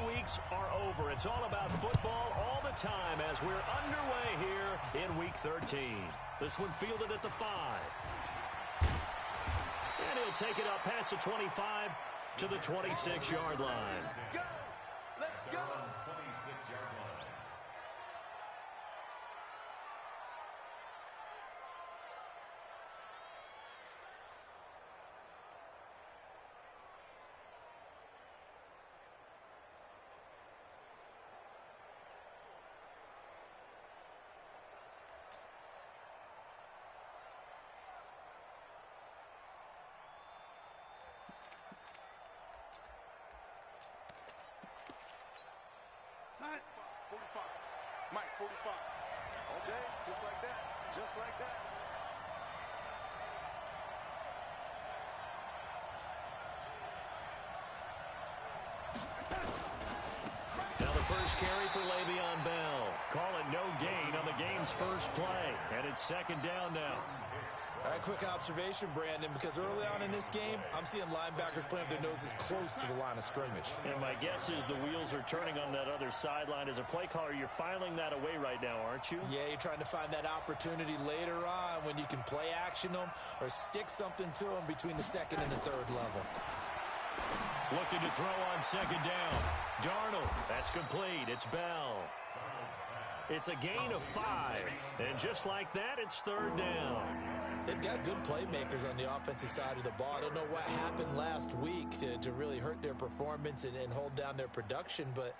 weeks are over. It's all about football all the time as we're underway here in Week 13. This one fielded at the 5. And he'll take it up past the 25 to the 26-yard line. Let's go. 26-yard line. Time. 45. Mike, 45. All day, just like that. Just like that. Now the first carry for Le'Veon Bell. Call it no gain on the game's first play. And it's second down now. All right, quick observation, Brandon, because early on in this game, I'm seeing linebackers playing with their noses close to the line of scrimmage. And my guess is the wheels are turning on that other sideline. As a play caller, you're filing that away right now, aren't you? Yeah, you're trying to find that opportunity later on when you can play action them or stick something to them between the second and the third level. Looking to throw on second down. Darnold, that's complete. It's Bell. It's a gain of 5. And just like that, it's third down. They've got good playmakers on the offensive side of the ball. I don't know what happened last week to really hurt their performance and hold down their production, but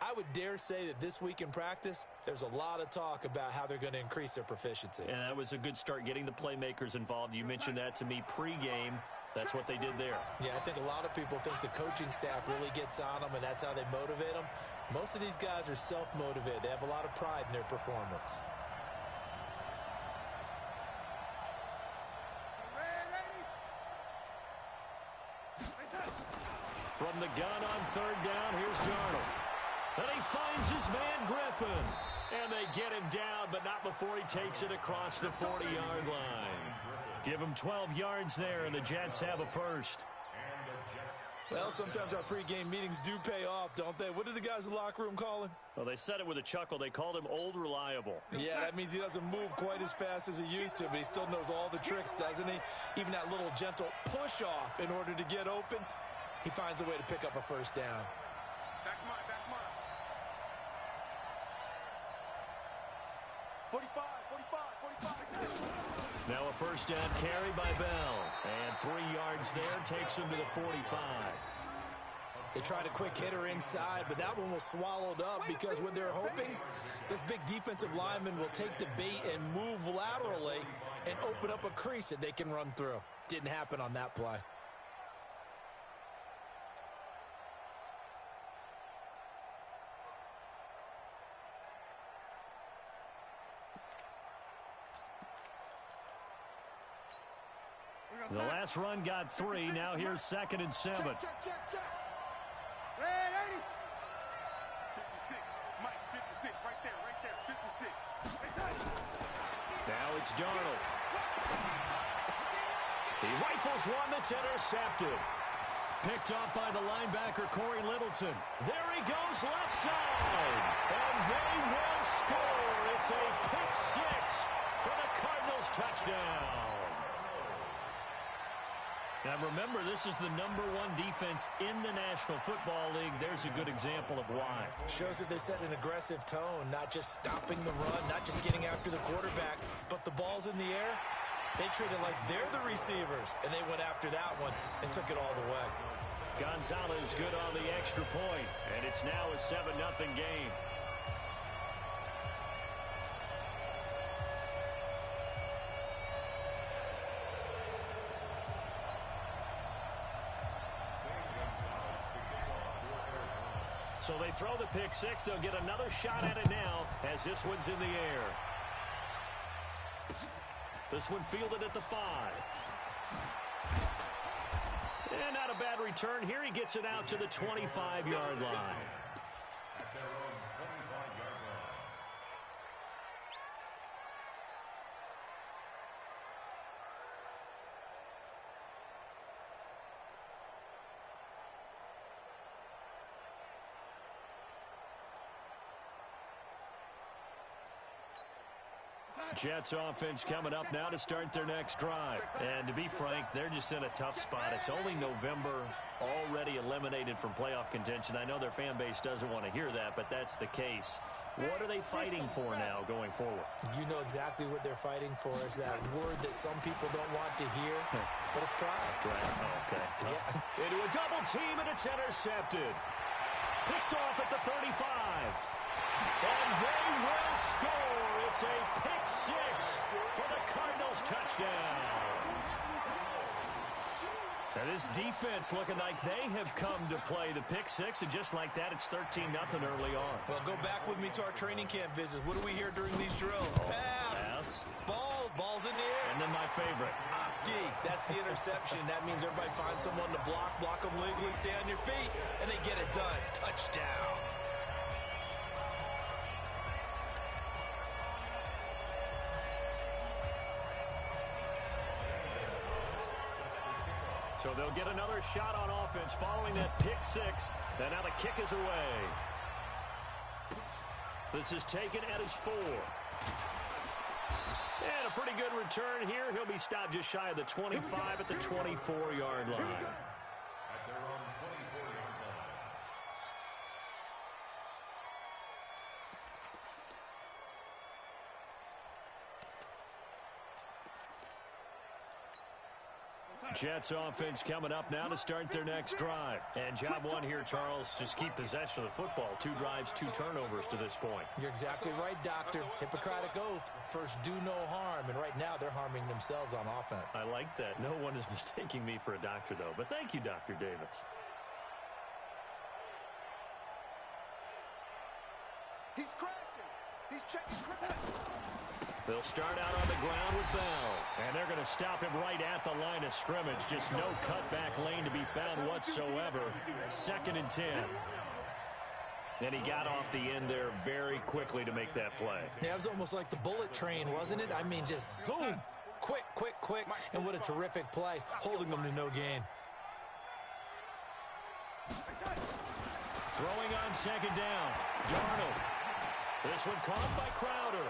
I would dare say that this week in practice, there's a lot of talk about how they're going to increase their proficiency. And that was a good start, getting the playmakers involved. You mentioned that to me pregame. That's what they did there. Yeah, I think a lot of people think the coaching staff really gets on them, and that's how they motivate them. Most of these guys are self-motivated. They have a lot of pride in their performance. From the gun on third down, here's Darnold. And he finds his man Griffin. And they get him down, but not before he takes it across the 40-yard line. Give him 12 yards there, and the Jets have a first. Well, sometimes our pregame meetings do pay off, don't they? What did the guys in the locker room call him? Well, they said it with a chuckle. They called him Old Reliable. Yeah, that means he doesn't move quite as fast as he used to, but he still knows all the tricks, doesn't he? Even that little gentle push-off in order to get open. He finds a way to pick up a first down. That's mine. That's mine. 45, 45, 45. Now a first down carry by Bell. And 3 yards there takes him to the 45. They tried a quick hitter inside, but that one was swallowed up because when they're hoping, this big defensive lineman will take the bait and move laterally and open up a crease that they can run through. Didn't happen on that play. The last run got 3. Now here's 2nd and 7. Check. Red 80. 56. Mike, 56. Right there. 56. Now it's Darnold. He rifles one that's intercepted. Picked up by the linebacker, Corey Littleton. There he goes, left side. And they will score. It's a pick 6 for the Cardinals touchdown. Now remember, this is the #1 defense in the National Football League. There's a good example of why. Shows that they set an aggressive tone, not just stopping the run, not just getting after the quarterback, but the ball's in the air. They treat it like they're the receivers, and they went after that one and took it all the way. Gonzalez good on the extra point, and it's now a 7-0 game. So they throw the pick 6. They'll get another shot at it now as this one's in the air. This one fielded at the 5. And not a bad return. Here he gets it out to the 25-yard line. Jets offense coming up now to start their next drive. And to be frank, they're just in a tough spot. It's only November, already eliminated from playoff contention. I know their fan base doesn't want to hear that, but that's the case. What are they fighting for now going forward? You know exactly what they're fighting for. Is that word that some people don't want to hear, but it's pride. Oh, okay. Yeah. Into a double team, and it's intercepted. Picked off at the 35. And they will score. It's a pick six for the Cardinals touchdown. Now this defense looking like they have come to play the pick six, and just like that, it's 13-0 early on. Well, go back with me to our training camp visits. What do we hear during these drills? Pass. Ball's in the air. And then my favorite. Oski, that's the interception. That means everybody finds someone to block them legally, stay on your feet, and they get it done. Touchdown. So they'll get another shot on offense following that pick six. And now the kick is away. This is taken at his 4. And a pretty good return here. He'll be stopped just shy of the 25 at the 24-yard line. At their own 24-yard line. Jets offense coming up now to start their next drive. And job one here, Charles, just keep possession of the football. 2 drives, 2 turnovers to this point. You're exactly right, Doctor. Hippocratic oath. First, do no harm. And right now, they're harming themselves on offense. I like that. No one is mistaking me for a doctor, though. But thank you, Dr. Davis. He's crashing. He's checking crash. They'll start out on the ground with Bell. And they're going to stop him right at the line of scrimmage. Just no cutback lane to be found whatsoever. 2nd and 10. And he got off the end there very quickly to make that play. Yeah, it was almost like the bullet train, wasn't it? I mean, just zoom. Quick. And what a terrific play, holding them to no gain. Throwing on 2nd down. Darnold. This one caught by Crowder.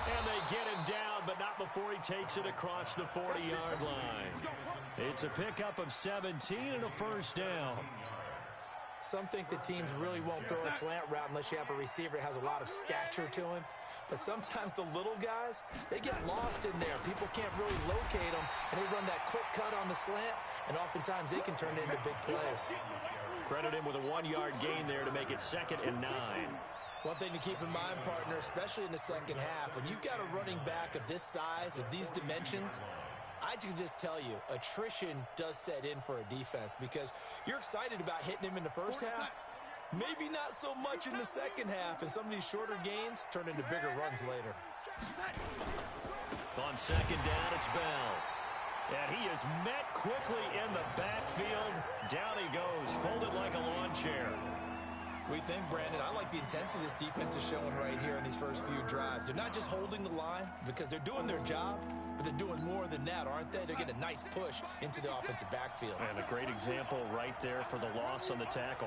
And they get him down, but not before he takes it across the 40-yard line. It's a pickup of 17 and a first down. Some think the teams really won't throw a slant route unless you have a receiver that has a lot of stature to him. But sometimes the little guys, they get lost in there. People can't really locate them, and they run that quick cut on the slant, and oftentimes they can turn it into big plays. Credit him with a 1-yard gain there to make it 2nd and 9. One thing to keep in mind, partner, especially in the second half, when you've got a running back of this size, of these dimensions, I can just tell you, attrition does set in for a defense because you're excited about hitting him in the first half, maybe not so much in the second half, and some of these shorter gains turn into bigger runs later. On 2nd down, it's Bell. And he is met quickly in the backfield. Down he goes, folded like a lawn chair. We think, Brandon, I like the intensity this defense is showing right here in these first few drives. They're not just holding the line because they're doing their job, but they're doing more than that, aren't they? They're getting a nice push into the offensive backfield. And a great example right there for the loss on the tackle.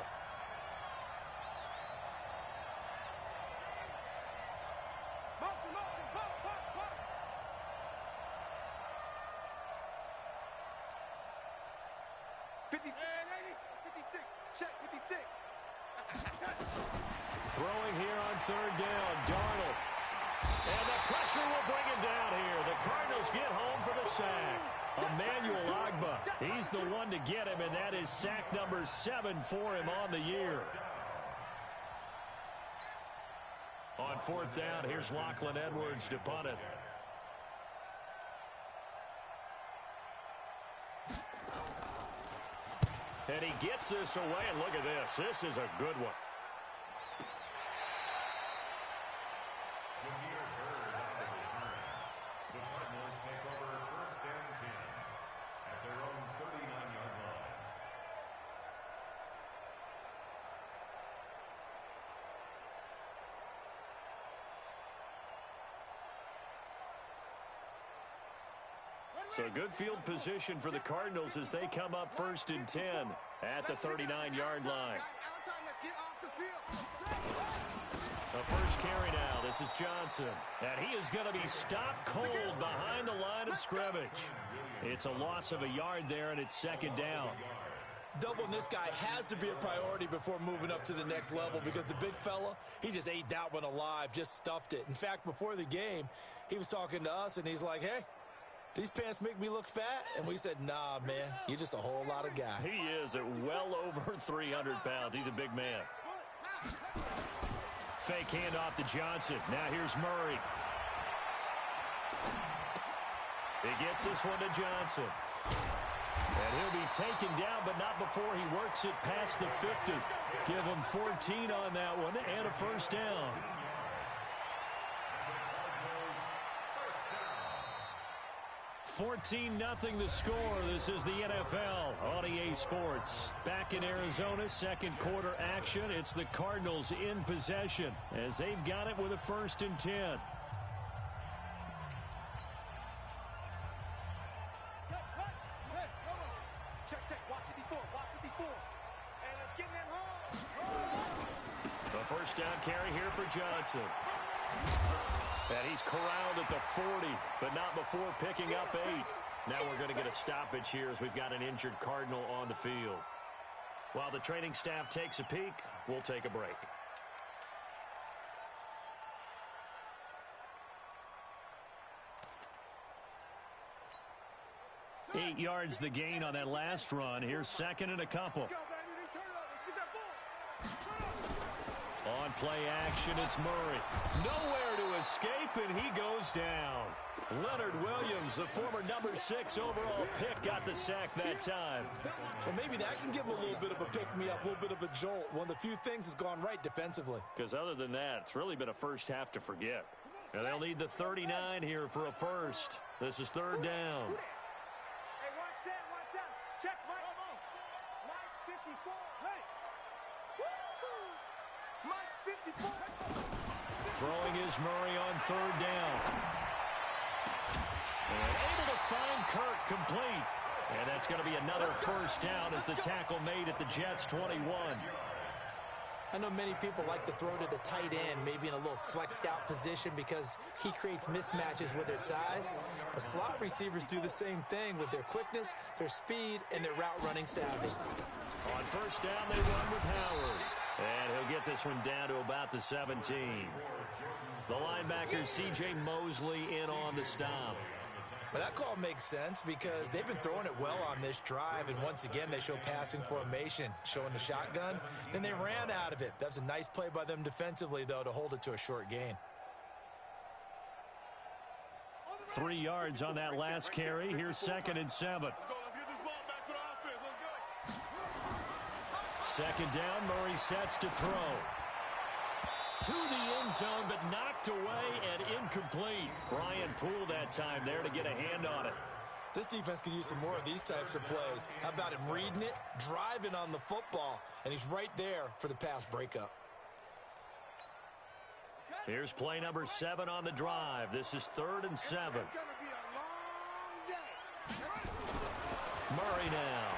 Throwing here on 3rd down, Darnold. And the pressure will bring him down here. The Cardinals get home for the sack. Emmanuel Ogbah, he's the one to get him, and that is sack number 7 for him on the year. On 4th down, here's Lachlan Edwards to punt it. And he gets this away, and look at this. This is a good one. So good field position for the Cardinals as they come up 1st and 10 at the 39-yard line. A first carry now. This is Johnson. And he is going to be stopped cold behind the line of scrimmage. It's a loss of a yard there, and it's second down. Doubling this guy has to be a priority before moving up to the next level because the big fella, he just ate that one alive, just stuffed it. In fact, before the game, he was talking to us, and he's like, hey, these pants make me look fat? And we said, nah, man, you're just a whole lot of guy. He is at well over 300 pounds. He's a big man. Fake handoff to Johnson. Now here's Murray. He gets this one to Johnson. And he'll be taken down, but not before he works it past the 50. Give him 14 on that one and a first down. (14-0) the score. This is the NFL on EA Sports. Back in Arizona, second quarter action. It's the Cardinals in possession as they've got it with a 1st and 10. The first down carry here for Johnson. And he's corralled at the 40, but not before picking up 8. Now we're going to get a stoppage here as we've got an injured Cardinal on the field. While the training staff takes a peek, we'll take a break. Eight yards the gain on that last run. Here's second and a couple. On play action, it's Murray. Nowhere to escape, and he goes down. Leonard Williams, the former number 6 overall pick, got the sack that time. Well, maybe that can give him a little bit of a pick-me-up, a little bit of a jolt. One of the few things has gone right defensively. Because other than that, it's really been a first half to forget. And they'll need the 39 here for a first. This is third down. Hey, one set. Check, Mike. Mike 54. Hey. Mike 54. Throwing is Murray on third down. And able to find Kirk complete. And that's going to be another first down as the tackle made at the Jets' 21. I know many people like to throw to the tight end, maybe in a little flexed out position because he creates mismatches with his size. But slot receivers do the same thing with their quickness, their speed, and their route running savvy. On first down, they run with Howard. And he'll get this one down to about the 17. The linebacker, C.J. Mosley, in on the stop. But that call makes sense because they've been throwing it well on this drive, and once again they show passing formation, showing the shotgun. Then they ran out of it. That's a nice play by them defensively, though, to hold it to a short gain. 3 yards on that last carry. Here's second and 7. Let's get this ball back for the offense. Let's go. Second down, Murray sets to throw. To the end zone, but knocked away and incomplete. Brian Poole that time there to get a hand on it. This defense could use some more of these types of plays. How about him reading it, driving on the football, and he's right there for the pass breakup. Here's play number 7 on the drive. This is 3rd and 7. It's going to be a long day. Murray now.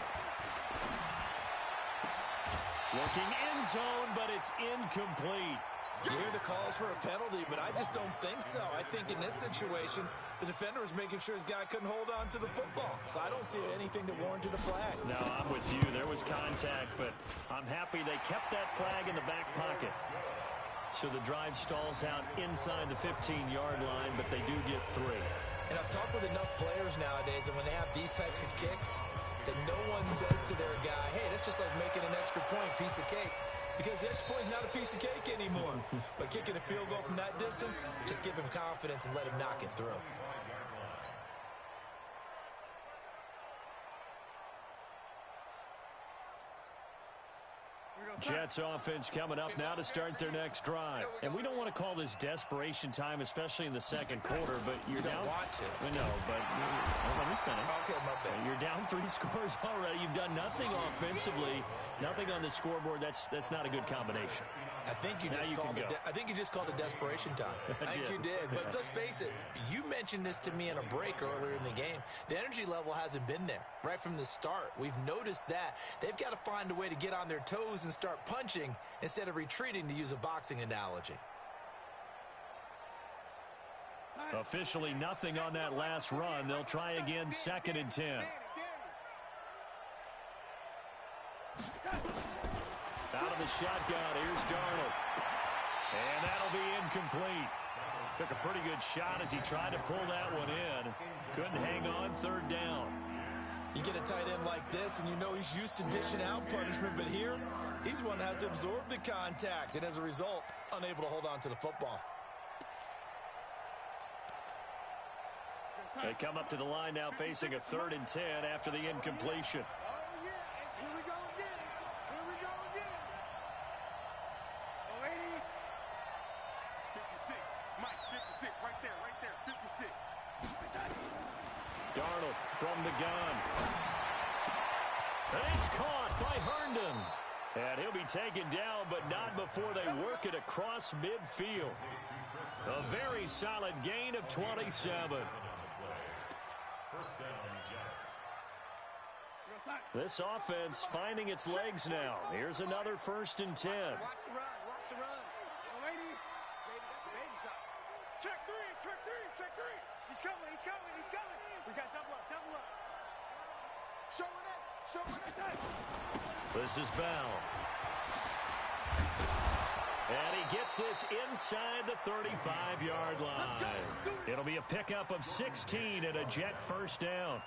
Looking end zone, but it's incomplete. You hear the calls for a penalty, but I just don't think so. I think in this situation, the defender was making sure his guy couldn't hold on to the football. So I don't see anything that warranted the flag. No, I'm with you. There was contact, but I'm happy they kept that flag in the back pocket. So the drive stalls out inside the 15-yard line, but they do get 3. And I've talked with enough players nowadays, and when they have these types of kicks, that no one says to their guy, hey, that's just like making an extra point, piece of cake. Because the extra point is not a piece of cake anymore. But kicking a field goal from that distance, just give him confidence and let him knock it through. Jets offense coming up now to start their next drive. And we don't want to call this desperation time, especially in the second quarter, but you're down. Don't want to. No, but let me finish. Okay, my bad. You're down 3 scores already. You've done nothing offensively, nothing on the scoreboard. That's not a good combination. I think you just called it desperation time. I think you did. But let's face it, you mentioned this to me in a break earlier in the game. The energy level hasn't been there right from the start. We've noticed that. They've got to find a way to get on their toes and start punching instead of retreating, to use a boxing analogy. Officially nothing on that last run. They'll try again, 2nd and 10. Out of the shotgun, here's Darnold. And that'll be incomplete. Took a pretty good shot as he tried to pull that one in. Couldn't hang on, 3rd down. You get a tight end like this, and you know he's used to dishing out punishment, but here, he's the one that has to absorb the contact, and as a result, unable to hold on to the football. They come up to the line now facing a 3rd and 10 after the incompletion. Oh, yeah, and here we go again. Here we go again. 56. Mike, 56, right there, 56. Darnold from the gun. And it's caught by Herndon. And he'll be taken down, but not before they work it across midfield. A very solid gain of 27. This offense finding its legs now. Here's another 1st and 10. Watch the run, watch the run. Baby, that's a baby shot. Check three. He's coming. We got double up. Showing it. This is Bell. And he gets this inside the 35-yard line. It'll be a pickup of 16 and a Jet 1st down.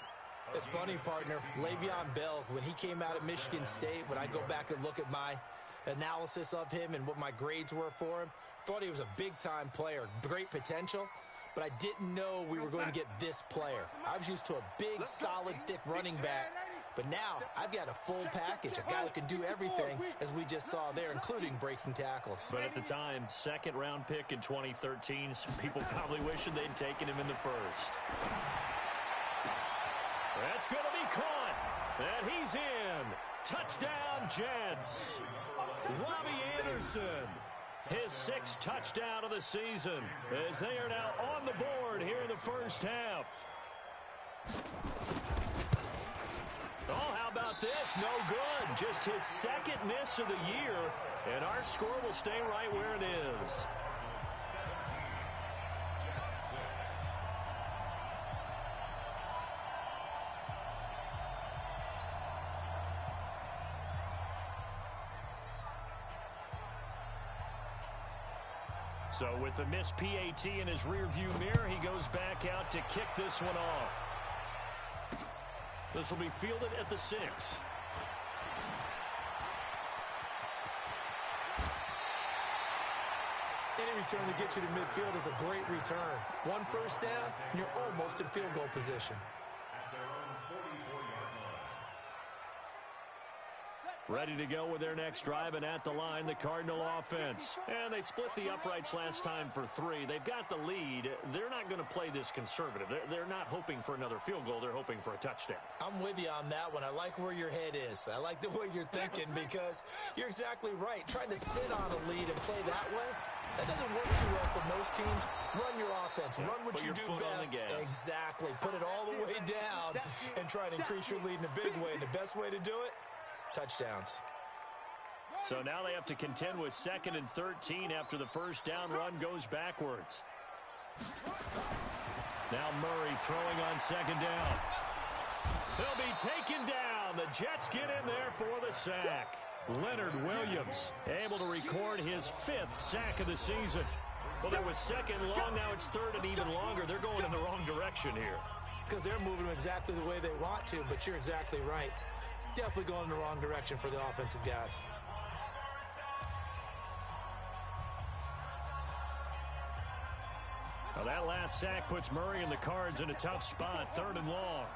It's funny, partner. Le'Veon Bell, when he came out of Michigan State, when I go back and look at my analysis of him and what my grades were for him, thought he was a big-time player, great potential, but I didn't know we were going to get this player. I was used to a big, solid, thick running back, but now I've got a full package, a guy that can do everything, as we just saw there, including breaking tackles. But at the time, 2nd-round pick in 2013, some people probably wishing they'd taken him in the 1st. That's going to be caught. And he's in. Touchdown, Jets. Robbie Anderson, his 6th touchdown of the season, as they are now on the board here in the 1st half. Oh, how about this? No good. Just his 2nd miss of the year, and our score will stay right where it is. So with the missed PAT in his rearview mirror, he goes back out to kick this one off. This will be fielded at the 6. Any return to get you to midfield is a great return. 1 1st down, and you're almost in field goal position. Ready to go with their next drive, and at the line, the Cardinal offense. And they split the uprights last time for 3. They've got the lead. They're not going to play this conservative. They're not hoping for another field goal. They're hoping for a touchdown. I'm with you on that one. I like where your head is. I like the way you're thinking, because you're exactly right. Trying to sit on a lead and play that way, that doesn't work too well for most teams. Run your offense. Run what you do best. Exactly. Put it all the way down and try and increase your lead in a big way. And the best way to do it, touchdowns. So now they have to contend with 2nd and 13 after the 1st down run goes backwards. Now Murray throwing on 2nd down. He'll be taken down. The Jets get in there for the sack. Leonard Williams able to record his 5th sack of the season. Well, there was 2nd long. Now it's 3rd and even longer. They're going in the wrong direction here. Because they're moving exactly the way they want to, but you're exactly right. Definitely going in the wrong direction for the offensive guys. Well, that last sack puts Murray and the Cards in a tough spot. 3rd and long.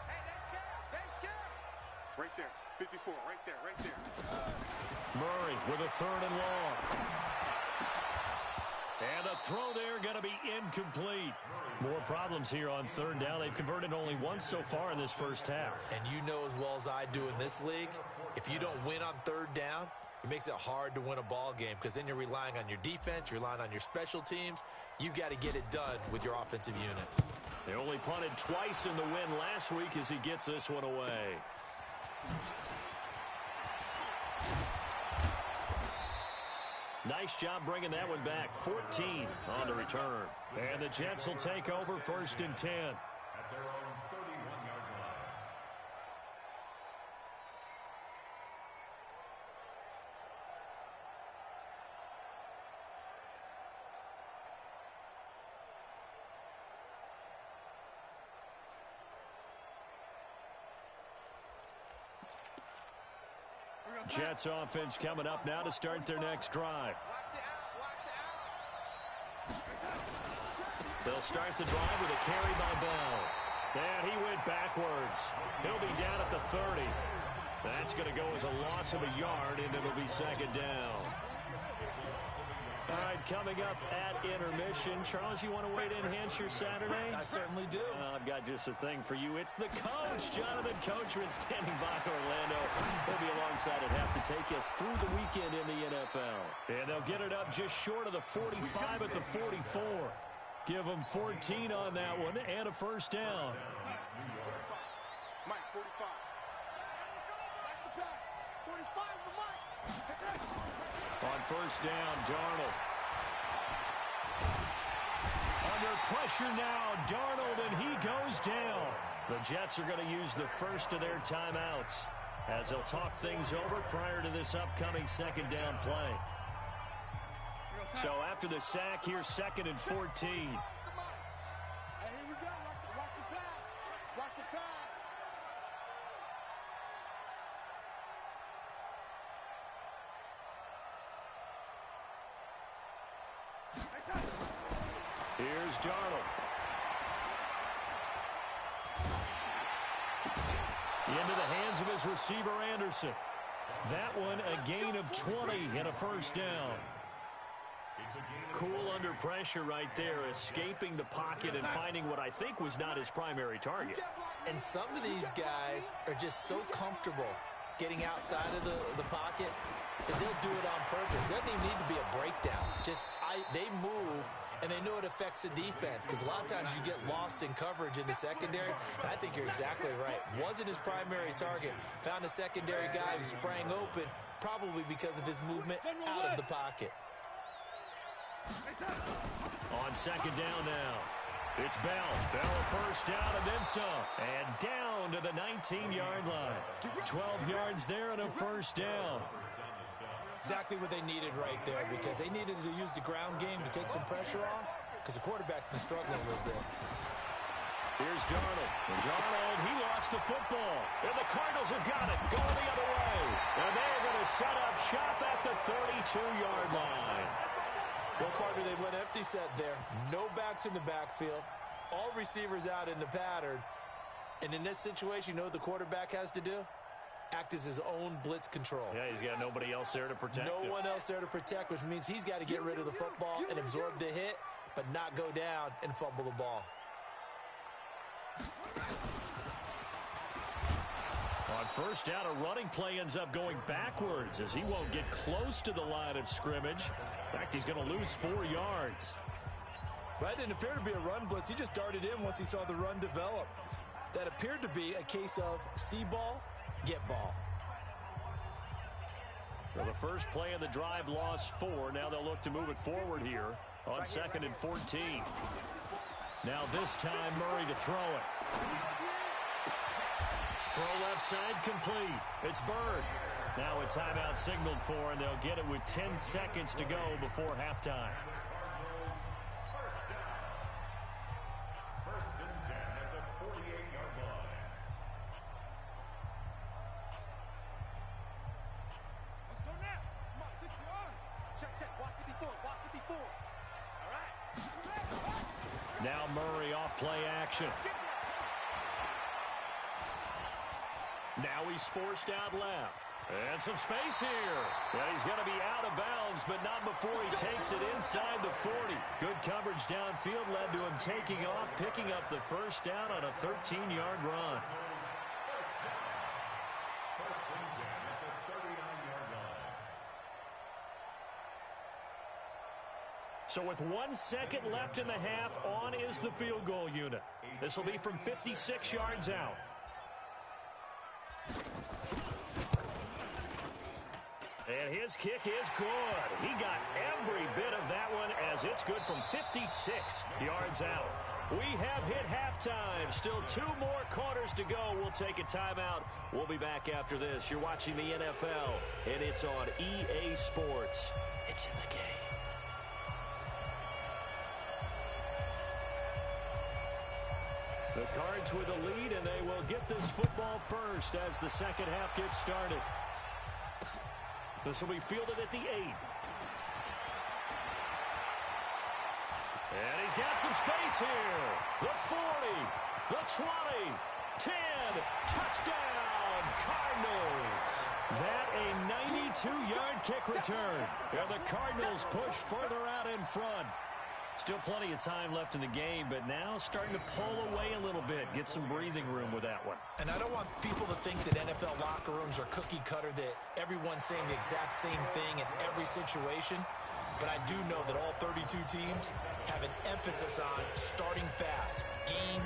Hey, they scared. Right there, 54, right there. Murray with a 3rd and long. And the throw there going to be incomplete. More problems here on 3rd down. They've converted only once so far in this 1st half. And you know as well as I do in this league, if you don't win on 3rd down, it makes it hard to win a ball game, because then you're relying on your defense, you're relying on your special teams. You've got to get it done with your offensive unit. They only punted twice in the win last week as he gets this one away. Nice job bringing that one back. 14 on the return. And the Jets will take over 1st and 10. At their own 31-yard line. Jets offense coming up now to start their next drive. They'll start the drive with a carry by Bell. And he went backwards. He'll be down at the 30. That's going to go as a loss of a yard, and it'll be 2nd down. All right, coming up at intermission. Charles, you want to wait to enhance your Saturday? I certainly do. I've got just a thing for you. It's the coach, Jonathan Coachman, standing by Orlando. He'll be alongside at half to take us through the weekend in the NFL. And they'll get it up just short of the 45 at the 44. Give them 14 on that one and a 1st down. Mike, 45. Back the pass. 45 is the Mike. On 1st down, Darnold. Under pressure now, Darnold, and he goes down. The Jets are going to use the first of their timeouts as they'll talk things over prior to this upcoming 2nd down play. So after the sack, here's 2nd and 14. Hey, here we go. Watch the pass. Watch the pass. Here's Darnold. Into the hands of his receiver, Anderson. That one a gain of 20 and a 1st down. Cool under pressure right there, escaping the pocket and finding what I think was not his primary target. And some of these guys are just so comfortable getting outside of the pocket that they'll do it on purpose. It doesn't even need to be a breakdown. They move, and they know it affects the defense because a lot of times you get lost in coverage in the secondary. And I think you're exactly right. Wasn't his primary target. Found a secondary guy who sprang open, probably because of his movement out of the pocket. On 2nd down now, it's Bell. Bell a 1st down and then some. And down to the 19-yard line. 12 yards there and a 1st down. Exactly what they needed right there because they needed to use the ground game to take some pressure off because the quarterback's been struggling a little bit. Here's Darnold. And Darnold, he lost the football. And the Cardinals have got it going the other way. And they're going to set up shop at the 32-yard line. Well, Carter, they went empty set there. No backs in the backfield. All receivers out in the pattern. And in this situation, you know what the quarterback has to do? Act as his own blitz control. Yeah, he's got nobody else there to protect him. No one else there to protect, which means he's got to get rid of the football and absorb the hit, but not go down and fumble the ball. On 1st down, a running play ends up going backwards as he won't get close to the line of scrimmage. In fact, he's going to lose 4 yards. That didn't appear to be a run blitz. He just darted in once he saw the run develop. That appeared to be a case of see ball, get ball. So the first play of the drive lost 4. Now they'll look to move it forward here on 2nd and 14. Now this time Murray to throw it. Throw left side complete. It's Bird. Now a timeout signaled for, and they'll get it with 10 seconds to go before halftime. First and 10 at the 48-yard line. Let's go now. Come on, 6 yard. Check. Watch 54. Watch 54. All right. Now Murray off play action. Now he's forced out left. And some space here. And he's going to be out of bounds, but not before he takes it inside the 40. Good coverage downfield led to him taking off, picking up the first down on a 13-yard run. First and 10 at the 39-yard line. So with 1 second left in the half, on is the field goal unit. This will be from 56 yards out. And his kick is good. He got as it's good from 56 yards out. We have hit halftime. Still 2 more quarters to go. We'll take a timeout. We'll be back after this. You're watching the NFL, and it's on EA Sports. It's in the game. The Cards with a lead, and they will get this football first as the second half gets started. This will be fielded at the 8. And he's got some space here. The 40, the 20, 10, touchdown, Cardinals. That a 92-yard kick return. And the Cardinals push further out in front. Still plenty of time left in the game, but now starting to pull away a little bit. Get some breathing room with that one. And I don't want people to think that NFL locker rooms are cookie cutter, that everyone's saying the exact same thing in every situation. But I do know that all 32 teams have an emphasis on starting fast. Game,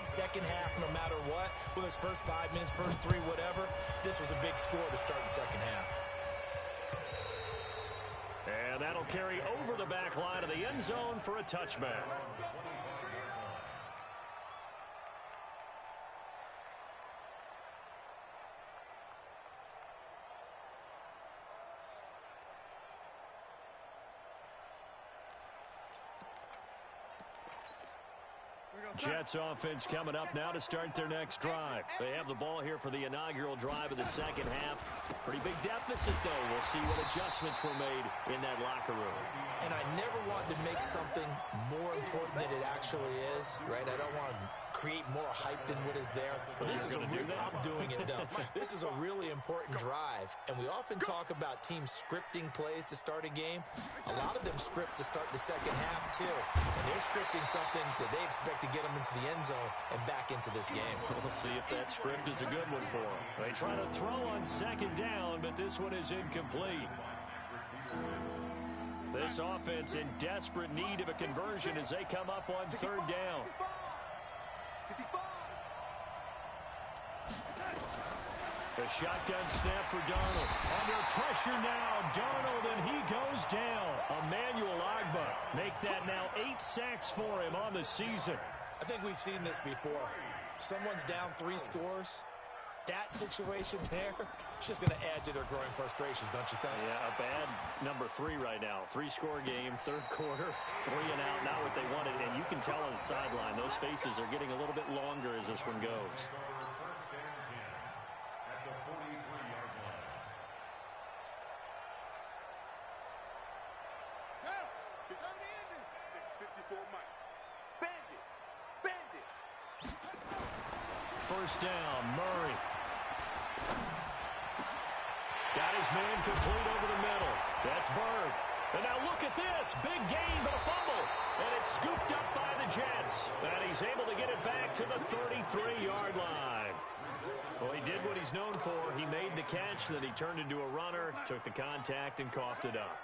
second half, no matter what. Whether it's first 5 minutes, first 3, whatever. This was a big score to start the second half. And that'll carry over the back line of the end zone for a touchback. Jets offense coming up now to start their next drive. They have the ball here for the inaugural drive of the second half. Pretty big deficit, though. We'll see what adjustments were made in that locker room. And I never want to make something more important than it actually is, right? I don't want to create more hype than what is there. But this is I'm doing it, though. This is a really important drive. And we often talk about teams scripting plays to start a game. A lot of them script to start the second half, too. And they're scripting something that they expect to get them into the end zone and back into this game. We'll see if that script is a good one for them. They try to throw on second down, but this one is incomplete. This offense in desperate need of a conversion as they come up on third down. The shotgun snap for Darnold. Under pressure now, Darnold, and he goes down. Emmanuel Ogbah make that now 8 sacks for him on the season. I think we've seen this before. Someone's down 3 scores. That situation there, it's just going to add to their growing frustrations, don't you think? Yeah, a bad number 3 right now. 3-score game, third quarter, 3 and out, not what they wanted. And you can tell on the sideline, those faces are getting a little bit longer as this one goes. At the 43-yard line. Now, it's on the ending. 54 Mike. Bandit. Bandit. First down, Murray. Got his man complete over the middle. That's Bird. And now look at this. Big gain, but a fumble. And it's scooped up by the Jets. And he's able to get it back to the 33-yard line. Well, he did what he's known for. He made the catch, then he turned into a runner, took the contact, and coughed it up.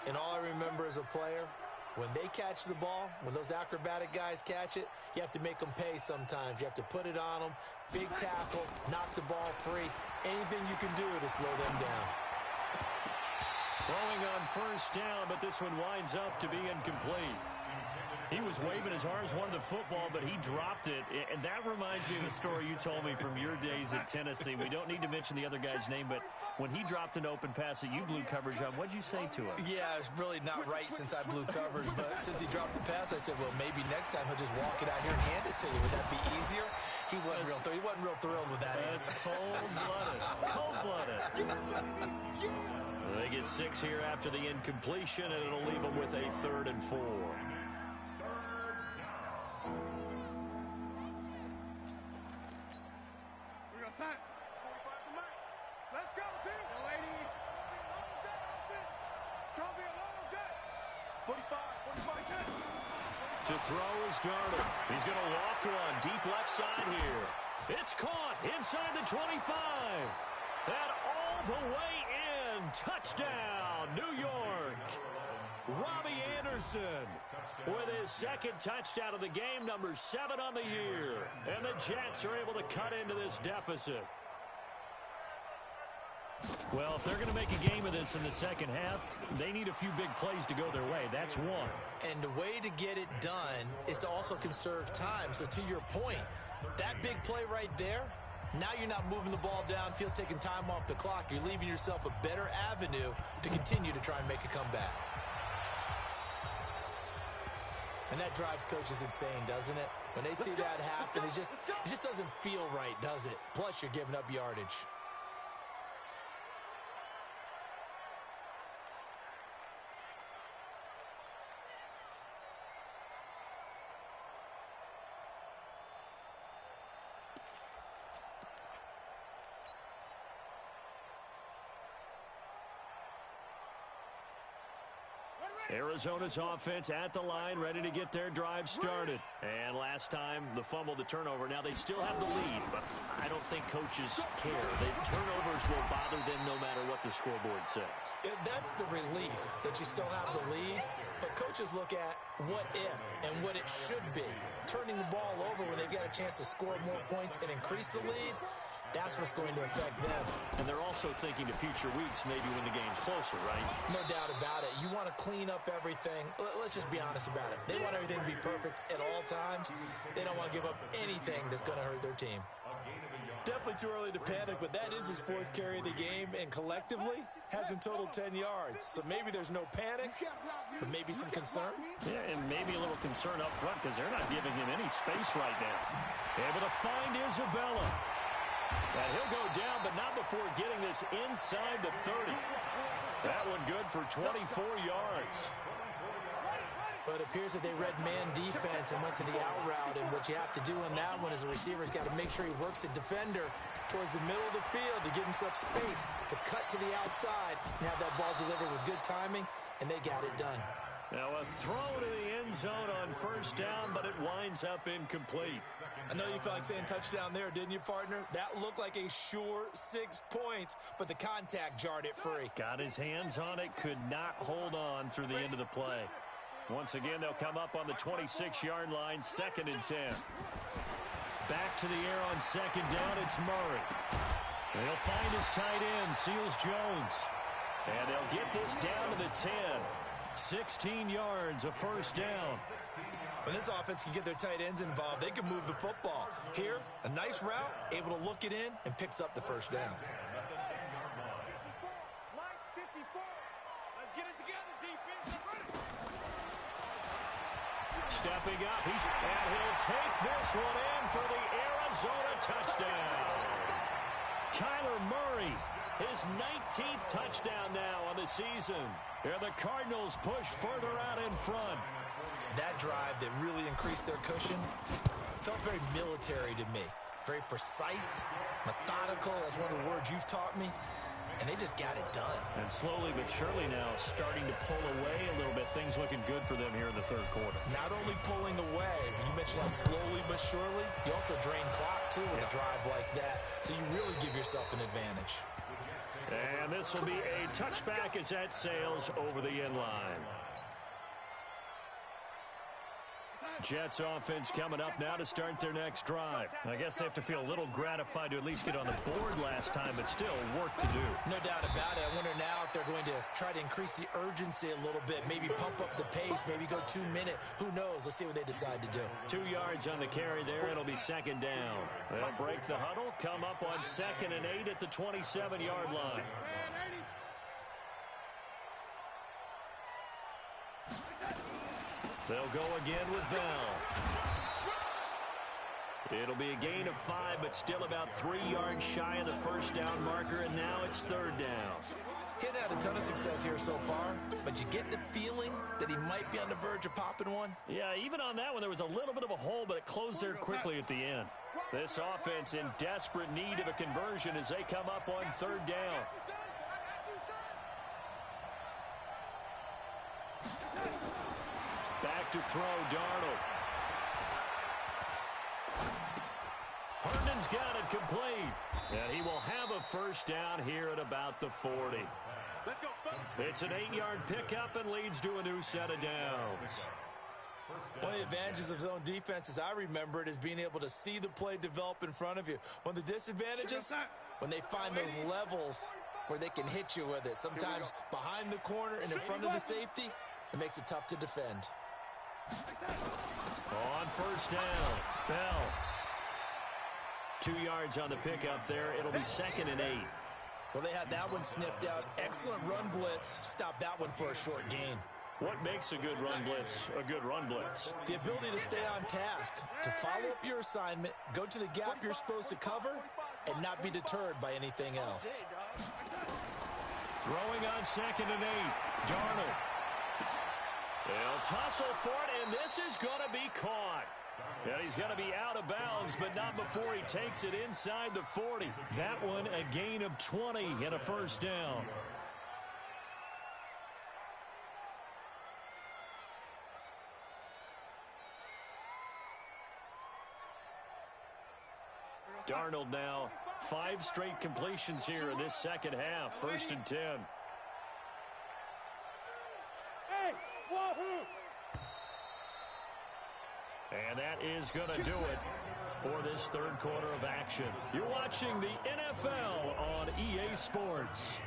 And all I remember as a player, when they catch the ball, when those acrobatic guys catch it, you have to make them pay sometimes. You have to put it on them, big tackle, knock the ball free. Anything you can do to slow them down. Throwing on first down, but this one winds up to be incomplete. He was waving his arms, wanted the football, but he dropped it. And that reminds me of the story you told me from your days at Tennessee. We don't need to mention the other guy's name, but when he dropped an open pass that you blew coverage on, what'd you say to him? Yeah, it's really not right since I blew coverage, but since he dropped the pass, I said, well, maybe next time he'll just walk it out here and hand it to you. Would that be easier? He wasn't real thrilled with that. That's cold-blooded. Cold-blooded. They get 6 here after the incompletion, and it'll leave them with a 3rd and 4. Let's go, team. Go, 80. It's going to be a long day. 45, 10. To throw is Darnold. He's going to loft one deep left side here. It's caught inside the 25. And all the way in. Touchdown, New York. Robbie Anderson with his 2nd touchdown of the game, number 7 on the year. And the Jets are able to cut into this deficit. Well, if they're going to make a game of this in the second half, they need a few big plays to go their way. That's one. And the way to get it done is to also conserve time. So to your point, that big play right there, now you're not moving the ball downfield, taking time off the clock. You're leaving yourself a better avenue to continue to try and make a comeback. And that drives coaches insane, doesn't it? When they see that happen, it just doesn't feel right, does it? Plus, you're giving up yardage. Arizona's offense at the line, ready to get their drive started. And last time, the fumble, the turnover. Now they still have the lead, but I don't think coaches care. The turnovers will bother them no matter what the scoreboard says. That's the relief, that you still have the lead. But coaches look at what if and what it should be. Turning the ball over when they've got a chance to score more points and increase the lead, that's what's going to affect them. And they're also thinking to future weeks, maybe when the game's closer, right? No doubt about it. You want to clean up everything. Let's just be honest about it. They want everything to be perfect at all times. They don't want to give up anything that's going to hurt their team. Definitely too early to panic, but that is his fourth carry of the game, and collectively has in total 10 yards. So maybe there's no panic, but maybe some concern. Yeah, and maybe a little concern up front because they're not giving him any space right now. Able to find Isabella. And he'll go down, but not before getting this inside the 30. That one good for 24 yards. But it appears that they read man defense and went to the out route, and what you have to do in that one is a receiver's got to make sure he works the defender towards the middle of the field to give himself space to cut to the outside and have that ball delivered with good timing, and they got it done. Now a throw to the end zone on first down, but it winds up incomplete. I know you felt like saying touchdown there, didn't you, partner? That looked like a sure 6 points, but the contact jarred it free. Got his hands on it, could not hold on through the end of the play. Once again, they'll come up on the 26-yard line, 2nd and 10. Back to the air on second down, it's Murray. They'll find his tight end, Seals Jones. And they'll get this down to the 10. 16 yards, a first down. When this offense can get their tight ends involved, they can move the football. Here, a nice route, able to look it in, and picks up the first down. Line 54. Let's get it together, defense. Stepping up, and he'll take this one in for the Arizona touchdown. Kyler Murray, his 19th touchdown now on the season. Here the Cardinals push further out in front. That drive that really increased their cushion felt very military to me. Very precise, methodical. That's one of the words you've taught me. And they just got it done. And slowly but surely now starting to pull away a little bit. Things looking good for them here in the third quarter. Not only pulling away, but you mentioned how slowly but surely, you also drain clock, too, with a drive like that. So you really give yourself an advantage. And this will be a touchback as that sails over the end line. Jets offense coming up now to start their next drive. I guess they have to feel a little gratified to at least get on the board last time, but still work to do. No doubt about it. I wonder now if they're going to try to increase the urgency a little bit, maybe pump up the pace, maybe go 2 minute. Who knows? Let's see what they decide to do. 2 yards on the carry there. It'll be second down. They'll break the huddle, come up on 2nd and 8 at the 27-yard line. They'll go again with Bell. It'll be a gain of 5, but still about 3 yards shy of the first down marker, and now it's 3rd down. He's had a ton of success here so far, but you get the feeling that he might be on the verge of popping one? Yeah, even on that one, there was a little bit of a hole, but it closed there quickly at the end. This offense in desperate need of a conversion as they come up on 3rd down. Back to throw, Darnold. Herndon's got it complete. And he will have a first down here at about the 40. It's an 8-yard pickup and leads to a new set of downs. One of the advantages of zone defense, as I remember it, is being able to see the play develop in front of you. One of the disadvantages, when they find those levels where they can hit you with it. Sometimes behind the corner and in front of the safety, it makes it tough to defend. On first down, Bell. 2 yards on the pickup there. It'll be 2nd and 8. Well, they had that one sniffed out. Excellent run blitz. Stop that one for a short gain. What makes a good run blitz a good run blitz? The ability to stay on task, to follow up your assignment, go to the gap you're supposed to cover, and not be deterred by anything else. Throwing on 2nd and 8. Darnold. They'll tussle for it, and this is going to be caught. And he's going to be out of bounds, but not before he takes it inside the 40. That one a gain of 20 and a first down. Darnold now 5 straight completions here in this second half. 1st and 10. And that is going to do it for this third quarter of action. You're watching the NFL on EA Sports.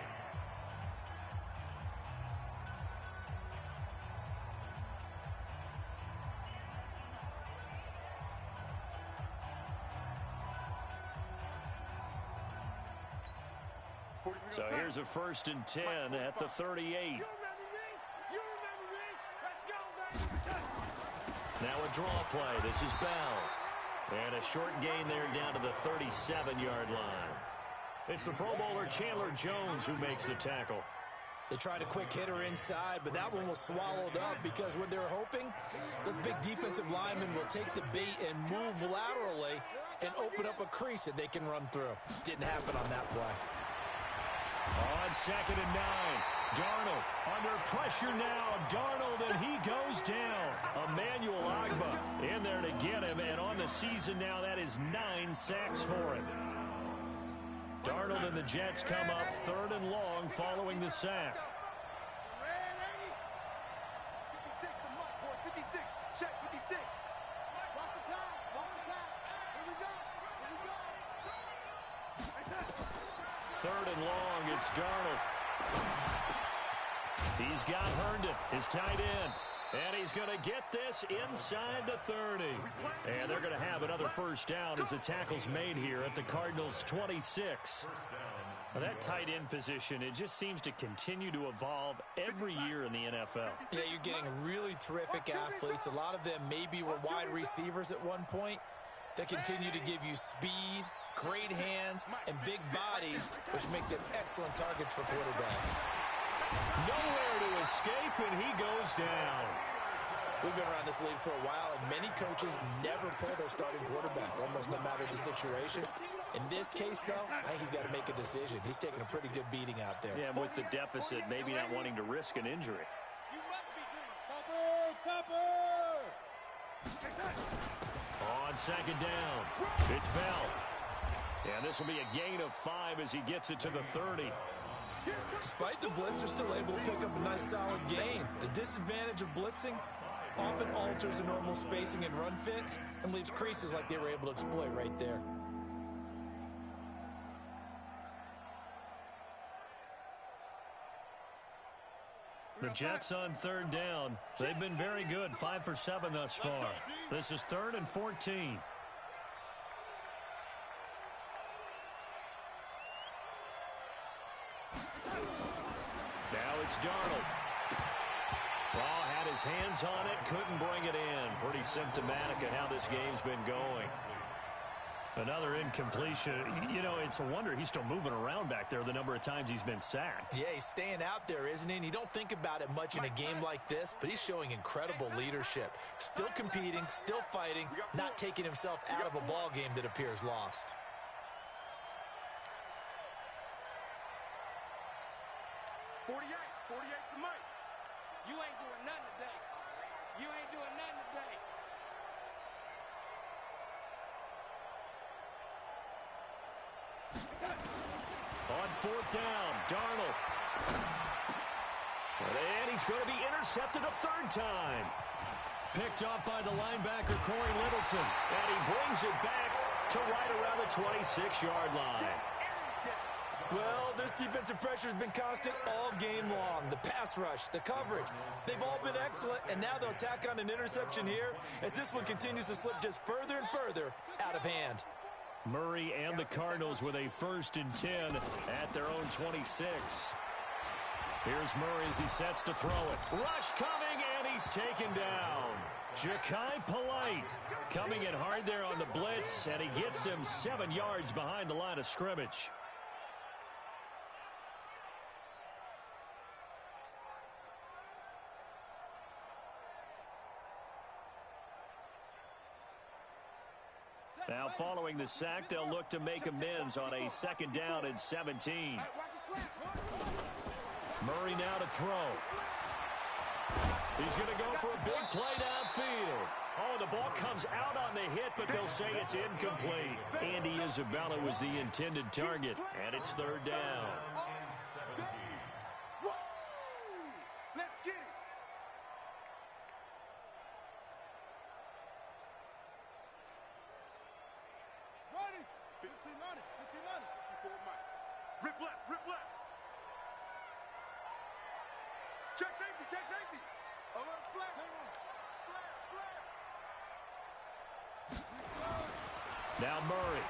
So here's a 1st and 10 at the 38. Now a draw play. This is Bell. And a short gain there down to the 37-yard line. It's the Pro Bowler Chandler Jones who makes the tackle. They tried a quick hitter inside, but that one was swallowed up because what they're hoping, those big defensive linemen will take the bait and move laterally and open up a crease that they can run through. Didn't happen on that play. On 2nd and 9, Darnold under pressure now. Darnold, and he goes down. Emmanuel Ogbah in there to get him, and on the season now, that is 9 sacks for him. Darnold and the Jets come up 3rd and long following the sack. Third and long, it's Darnold. He's got Herndon, his tight end. And he's going to get this inside the 30. And they're going to have another first down as the tackle's made here at the Cardinals' 26. Now that tight end position, it just seems to continue to evolve every year in the NFL. Yeah, you're getting really terrific athletes. A lot of them maybe were wide receivers at one point that continue to give you speed, great hands, and big bodies, which make them excellent targets for quarterbacks. Nowhere to escape, and he goes down. We've been around this league for a while, and many coaches never pull their starting quarterback, almost no matter the situation. In this case, though, I think he's got to make a decision. He's taking a pretty good beating out there. Yeah, with the deficit, maybe not wanting to risk an injury. On 2nd down, it's Bell. And this will be a gain of 5 as he gets it to the 30. Despite the blitz, they're still able to pick up a nice solid gain. The disadvantage of blitzing often alters the normal spacing and run fits and leaves creases like they were able to exploit right there. The Jets on 3rd down. They've been very good, 5 for 7 thus far. This is 3rd and 14. Now it's Darnold. Raw had his hands on it, couldn't bring it in. Pretty symptomatic of how this game's been going. Another incompletion. You know, it's a wonder he's still moving around back there the number of times he's been sacked. Yeah, he's staying out there, isn't he? And you don't think about it much in a game like this, but he's showing incredible leadership. Still competing, still fighting, not taking himself out of a ball game that appears lost. $48 to Mike. You ain't doing nothing today. You ain't doing nothing today. On 4th down, Darnold. And he's going to be intercepted a 3rd time. Picked up by the linebacker, Corey Littleton. And he brings it back to right around the 26-yard line. Well, this defensive pressure has been constant all game long. The pass rush, the coverage, they've all been excellent, and now they'll tack on an interception here as this one continues to slip just further and further out of hand. Murray and the Cardinals with a 1st and 10 at their own 26. Here's Murray as he sets to throw it. Rush coming, and he's taken down. Ja'Kai Polite coming in hard there on the blitz, and he gets him 7 yards behind the line of scrimmage. Now following the sack, they'll look to make amends on a 2nd down and 17. Murray now to throw. He's going to go for a big play downfield. Oh, the ball comes out on the hit, but they'll say it's incomplete. Andy Isabella was the intended target, and it's 3rd down. Let's get it. Ready. 1590. 54 Mike. Rip left. Check safety. Alert flat. Now Murray.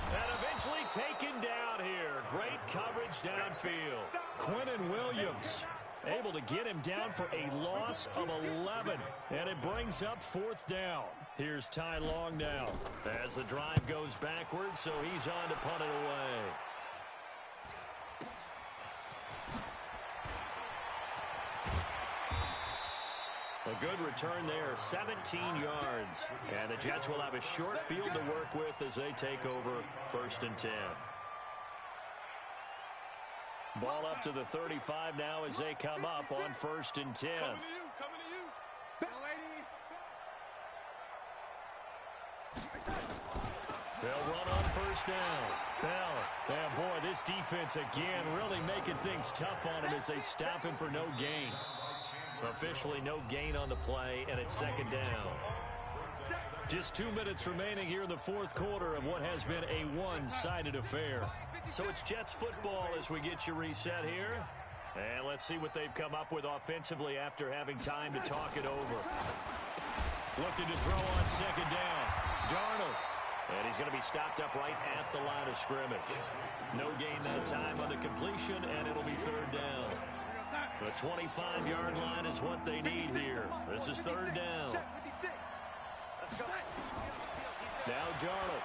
And eventually taken down here. Great coverage downfield. Quentin Williams able to get him down for a loss of 11. And it brings up 4th down. Here's Ty Long now as the drive goes backwards, so he's on to punt it away. A good return there, 17 yards. And the Jets will have a short field to work with as they take over 1st and 10. Ball up to the 35 now as they come up on 1st and 10. Coming to you. They'll run on 1st down. Bell. And boy, this defense again really making things tough on him as they stop him for no gain. Officially no gain on the play, and it's 2nd down. Just 2 minutes remaining here in the 4th quarter of what has been a one-sided affair. So it's Jets football as we get you reset here. And let's see what they've come up with offensively after having time to talk it over. Looking to throw on 2nd down. Darnold. And he's going to be stopped up right at the line of scrimmage. No gain that time on the completion, and it'll be 3rd down. The 25-yard line is what they need here. This is 3rd down. Let's go. Now Darnold.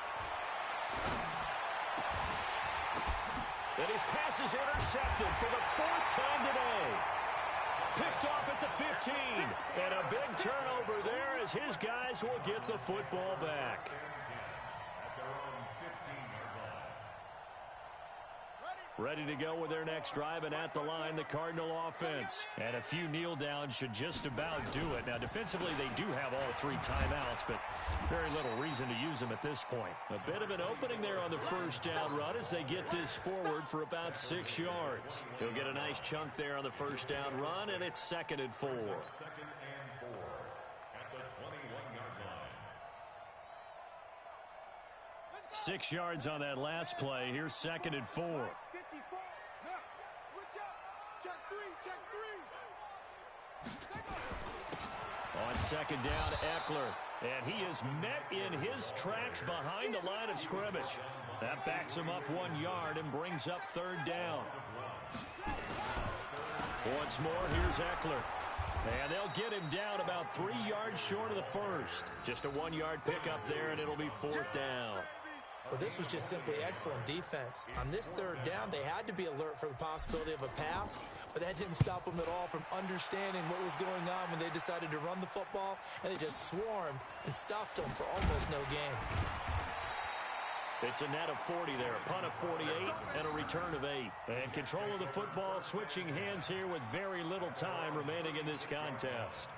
And his pass is intercepted for the 4th time today. Picked off at the 15. And a big turnover there as his guys will get the football back. Ready to go with their next drive, and at the line, the Cardinal offense. And a few kneel downs should just about do it. Now, defensively, they do have all 3 timeouts, but very little reason to use them at this point. A bit of an opening there on the 1st down run as they get this forward for about 6 yards. He'll get a nice chunk there on the 1st down run, and it's 2nd and 4. 2nd and 4 at the 21-yard line. 6 yards on that last play. Here's 2nd and 4. 54. Now, switch up. Check 3. On 2nd down, Eckler. And he is met in his tracks behind the line of scrimmage. That backs him up 1 yard and brings up 3rd down. Once more, here's Eckler. And they'll get him down about 3 yards short of the 1st. Just a 1-yard pickup there, and it'll be 4th down. Well, this was just simply excellent defense. On this 3rd down, they had to be alert for the possibility of a pass, but that didn't stop them at all from understanding what was going on when they decided to run the football, and they just swarmed and stuffed them for almost no gain. It's a net of 40 there, a punt of 48, and a return of 8. And control of the football switching hands here with very little time remaining in this contest.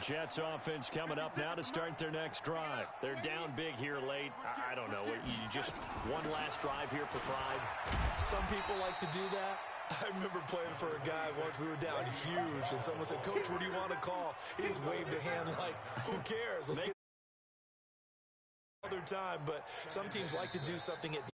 Jets offense coming up now to start their next drive. They're down big here late. I don't know. You just one last drive here for pride. Some people like to do that. I remember playing for a guy once. We were down huge, and someone said, "Coach, what do you want to call?" He just waved a hand like, "Who cares? Let's get another time." But some teams like to do something at